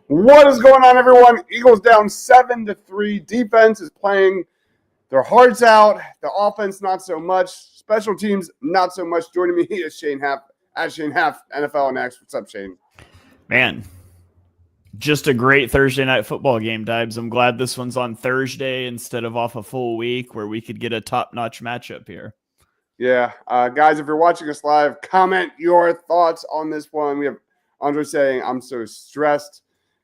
What is going on, everyone? Eagles down 7-3. Defense is playing their hearts out. The offense, not so much. Special teams, not so much. Joining me is Shane Haff, NFL Next. What's up, Shane? Man, just a great Thursday night football game, Deibs. I'm glad this one's on Thursday instead of off a full week where we could get a top-notch matchup here. Yeah. Guys, if you're watching us live, comment your thoughts on this one. We have Andre saying, I'm so stressed.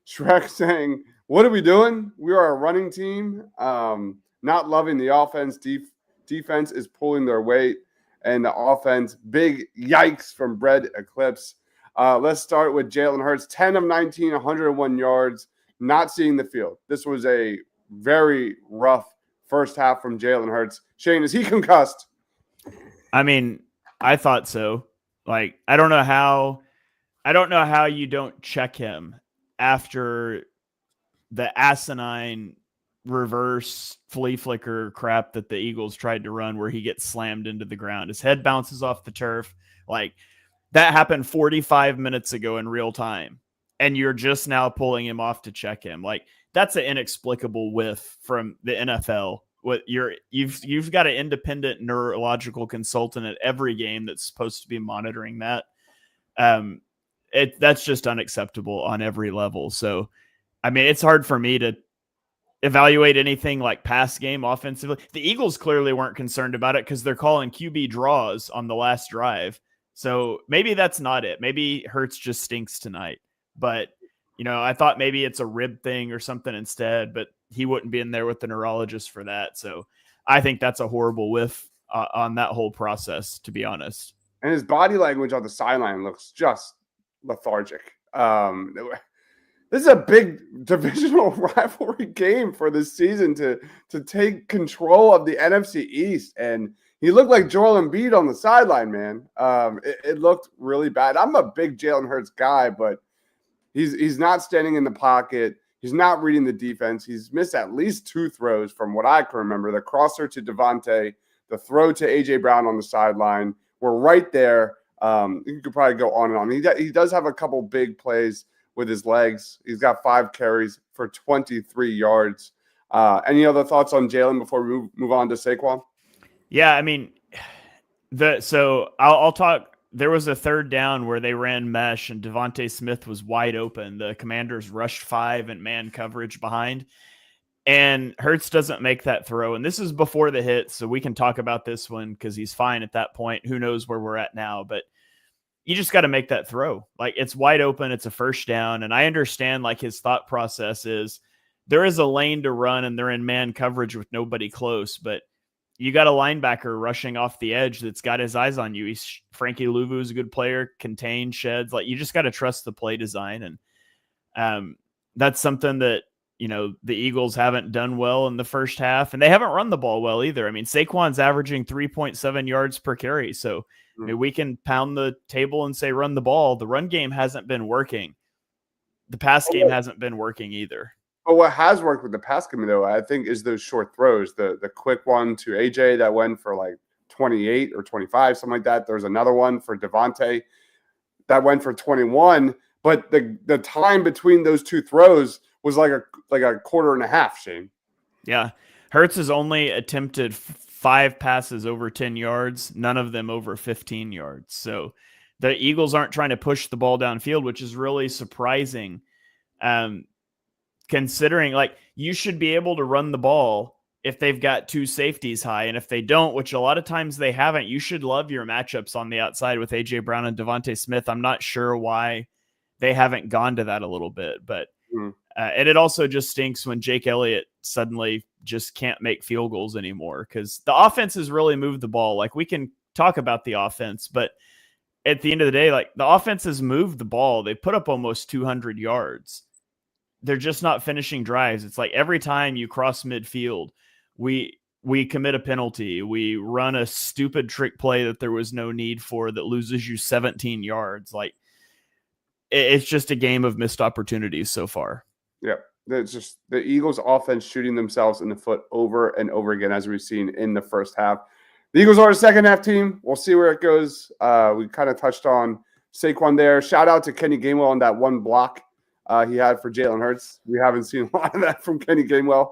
Shrek saying, what are we doing? We are a running team. Not loving the offense. Defense is pulling their weight. And the offense, big yikes from Bread Eclipse. Let's start with Jalen Hurts. 10 of 19, 101 yards, not seeing the field. This was a very rough first half from Jalen Hurts. Shane, is he concussed? I mean, I thought so. Like, I don't know how you don't check him after the asinine reverse flea flicker crap that the Eagles tried to run where he gets slammed into the ground. His head bounces off the turf. Like, that happened 45 minutes ago in real time, and you're just now pulling him off to check him. Like, that's an inexplicable whiff from the NFL. You've got an independent neurological consultant at every game that's supposed to be monitoring that. That's just unacceptable on every level. So, I mean, it's hard for me to evaluate anything like pass game offensively. The Eagles clearly weren't concerned about it because they're calling QB draws on the last drive. So maybe that's not it. Maybe Hurts just stinks tonight. But, I thought maybe it's a rib thing or something instead, but he wouldn't be in there with the neurologist for that. So I think that's a horrible whiff on that whole process, to be honest. And his body language on the sideline looks just lethargic. This is a big divisional rivalry game for this season to take control of the NFC East. And he looked like Joel Embiid on the sideline, man. It looked really bad. I'm a big Jalen Hurts guy, but he's not standing in the pocket. He's not reading the defense. He's missed at least 2 throws from what I can remember. The crosser to Devontae, the throw to A.J. Brown on the sideline. We're right there. You could probably go on and on. He does have a couple big plays with his legs. He's got 5 carries for 23 yards. Any other thoughts on Jalen before we move on to Saquon? Yeah, I mean, I'll talk. There was a third down where they ran mesh and Devontae Smith was wide open. The Commanders rushed 5 and man coverage behind. And Hurts doesn't make that throw. And this is before the hit, so we can talk about this one because he's fine at that point. Who knows where we're at now? But you just got to make that throw. Like, it's wide open. It's a first down. And I understand, like, his thought process is there is a lane to run and they're in man coverage with nobody close. But you got a linebacker rushing off the edge that's got his eyes on you. Frankie Louvu is a good player, contains, sheds. Like, you just got to trust the play design. And that's something that, the Eagles haven't done well in the first half, and they haven't run the ball well either. I mean, Saquon's averaging 3.7 yards per carry. So we can pound the table and say, run the ball. The run game hasn't been working. The pass game hasn't been working either. But what has worked with the pass game, though, I think, is those short throws. The quick one to AJ that went for like 28 or 25, something like that. There's another one for Devontae that went for 21. But the time between those 2 throws was like a quarter and a half, Shane. Yeah. Hurts has only attempted 5 passes over 10 yards, none of them over 15 yards. So the Eagles aren't trying to push the ball downfield, which is really surprising. Considering, like, you should be able to run the ball if they've got 2 safeties high. And if they don't, which a lot of times they haven't, you should love your matchups on the outside with A.J. Brown and Devontae Smith. I'm not sure why they haven't gone to that a little bit, but and it also just stinks when Jake Elliott suddenly just can't make field goals anymore because the offense has really moved the ball. Like, we can talk about the offense, but at the end of the day, like the offense has moved the ball. They put up almost 200 yards. They're just not finishing drives. It's like every time you cross midfield, we commit a penalty. We run a stupid trick play that there was no need for that loses you 17 yards. Like it's just a game of missed opportunities so far. Yep. It's just the Eagles offense shooting themselves in the foot over and over again, as we've seen in the first half. The Eagles are a second half team. We'll see where it goes. We kind of touched on Saquon there. Shout out to Kenny Gainwell on that one block he had for Jalen Hurts. We haven't seen a lot of that from Kenny Gainwell.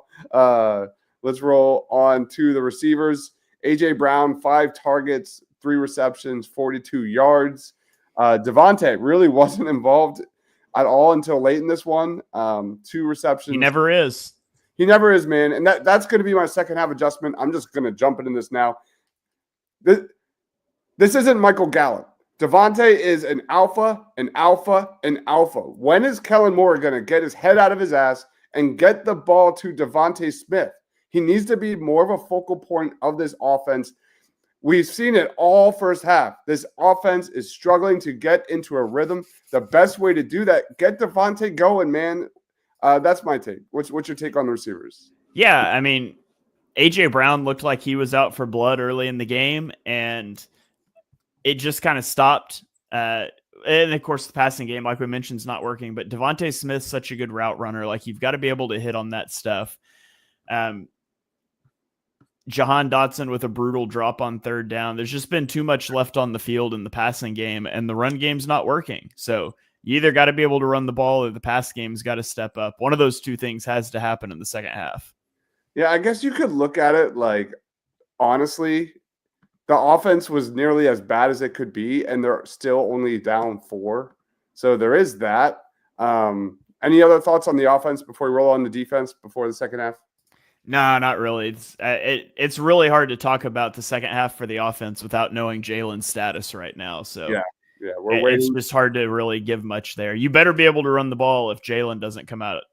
Let's roll on to the receivers. A.J. Brown, 5 targets, 3 receptions, 42 yards. Devontae really wasn't involved at all until late in this one. 2 receptions. He never is. He never is, man. And that's going to be my second half adjustment. I'm just going to jump into this now. This isn't Michael Gallup. Devontae is an alpha, an alpha, an alpha. When is Kellen Moore going to get his head out of his ass and get the ball to Devontae Smith? He needs to be more of a focal point of this offense. We've seen it all first half. This offense is struggling to get into a rhythm. The best way to do that, get Devontae going, man. That's my take. What's your take on the receivers? Yeah, I mean, A.J. Brown looked like he was out for blood early in the game, and it just kind of stopped. And, of course, the passing game, like we mentioned, is not working. But Devontae Smith's such a good route runner. Like, you've got to be able to hit on that stuff. Jahan Dotson with a brutal drop on third down. There's just been too much left on the field in the passing game, and the run game's not working. So you either got to be able to run the ball or the pass game's got to step up. One of those two things has to happen in the second half. Yeah, I guess you could look at it like, honestly, the offense was nearly as bad as it could be, and they're still only down 4. So there is that. Any other thoughts on the offense before we roll on the defense before the second half? No, not really. It's really hard to talk about the second half for the offense without knowing Jalen's status right now. So yeah, we're waiting. It's just hard to really give much there. You better be able to run the ball if Jalen doesn't come out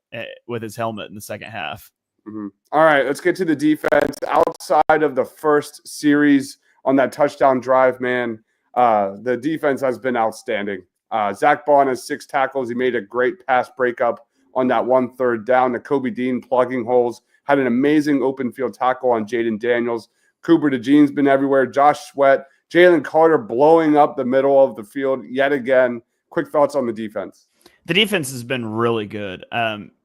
with his helmet in the second half. Mm-hmm. All right, let's get to the defense. Outside of the first series on that touchdown drive, man, the defense has been outstanding. Zach Bond has 6 tackles. He made a great pass breakup on that 1 3rd down. Nakobe Dean plugging holes. Had an amazing open field tackle on Jaden Daniels. Cooper DeJean's been everywhere. Josh Sweat. Jalen Carter blowing up the middle of the field yet again. Quick thoughts on the defense. The defense has been really good.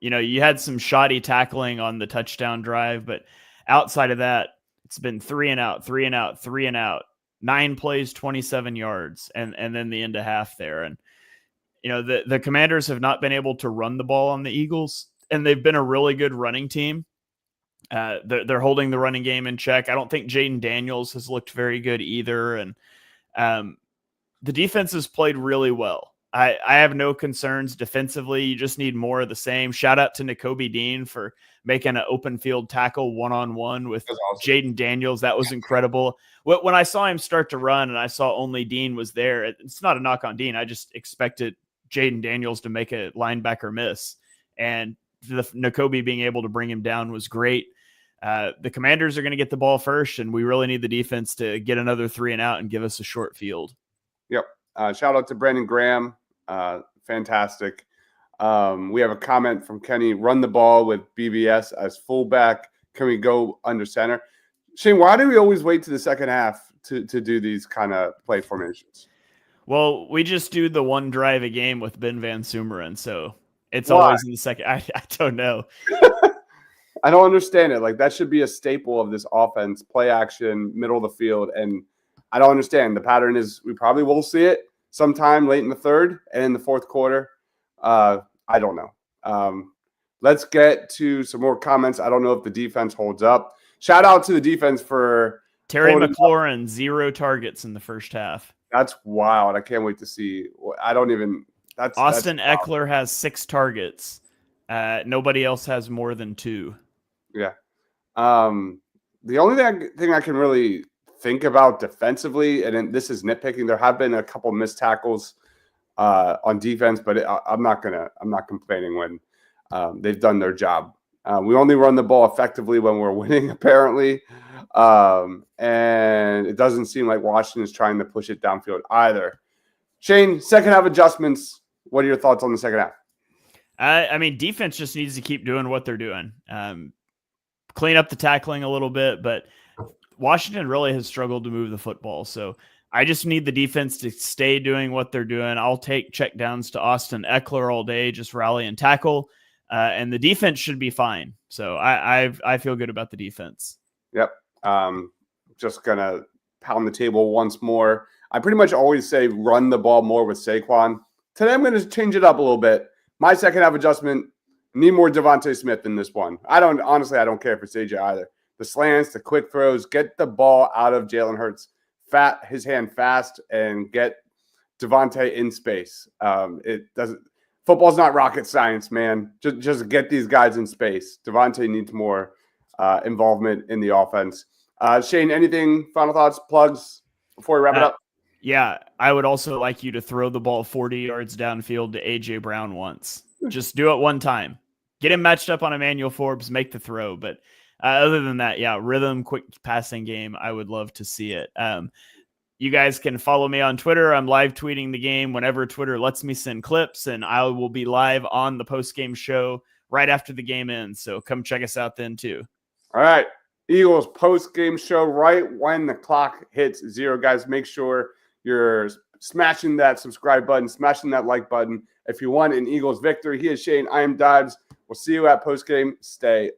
You had some shoddy tackling on the touchdown drive, but outside of that, it's been 3 and out, 3 and out, 3 and out, 9 plays, 27 yards, and then the end of half there. And, the Commanders have not been able to run the ball on the Eagles, and they've been a really good running team. They're holding the running game in check. I don't think Jaden Daniels has looked very good either. And the defense has played really well. I have no concerns defensively. You just need more of the same. Shout out to Nakobe Dean for making an open field tackle one-on-one with awesome. Jaden Daniels. That was incredible. When I saw him start to run and I saw only Dean was there, it's not a knock on Dean. I just expected Jaden Daniels to make a linebacker miss. And the Nakobe being able to bring him down was great. The Commanders are going to get the ball first, and we really need the defense to get another 3 and out and give us a short field. Yep. Shout out to Brandon Graham. Fantastic. We have a comment from Kenny. Run the ball with BBS as fullback. Can we go under center? Shane, why do we always wait to the second half to do these kind of play formations? Well, we just do the one drive a game with Ben Van Sumeren, so it's Why? always in the second. I don't know. I don't understand it. Like, that should be a staple of this offense, play action, middle of the field. And I don't understand. The pattern is we probably will see it sometime late in the third and in the fourth quarter. I don't know. Let's get to some more comments. I don't know if the defense holds up. Shout out to the defense for Terry McLaurin, 0 targets in the first half. That's wild. I can't wait to see. That's Austin Eckler has 6 targets. Nobody else has more than 2. Yeah. The only thing I can really think about defensively, and this is nitpicking, there have been a couple missed tackles on defense, but I'm not complaining when they've done their job. We only run the ball effectively when we're winning, apparently. And it doesn't seem like Washington is trying to push it downfield either. Shane, second half adjustments. What are your thoughts on the second half? I mean, defense just needs to keep doing what they're doing. Clean up the tackling a little bit, but Washington really has struggled to move the football. So I just need the defense to stay doing what they're doing. I'll take check downs to Austin Eckler all day, just rally and tackle. And the defense should be fine. So I feel good about the defense. Yep. Just going to pound the table once more. I pretty much always say run the ball more with Saquon. Today I'm going to change it up a little bit. My second half adjustment, need more Devontae Smith in this one. I don't care for CJ either. The slants, the quick throws, get the ball out of Jalen Hurts, his hand fast, and get Devontae in space. Football's not rocket science, man. Just get these guys in space. Devontae needs more involvement in the offense. Shane, anything, final thoughts, plugs before we wrap it up? Yeah, I would also like you to throw the ball 40 yards downfield to A.J. Brown once. Just do it one time. Get him matched up on Emmanuel Forbes, make the throw. But other than that, yeah, rhythm, quick passing game, I would love to see it. You guys can follow me on Twitter. I'm live tweeting the game whenever Twitter lets me send clips, and I will be live on the post-game show right after the game ends. So come check us out then too. All right. Eagles post-game show right when the clock hits 0. Guys, make sure you're smashing that subscribe button, smashing that like button. If you want an Eagles victory, he is Shane. I am Deibs. We'll see you at post-game. Stay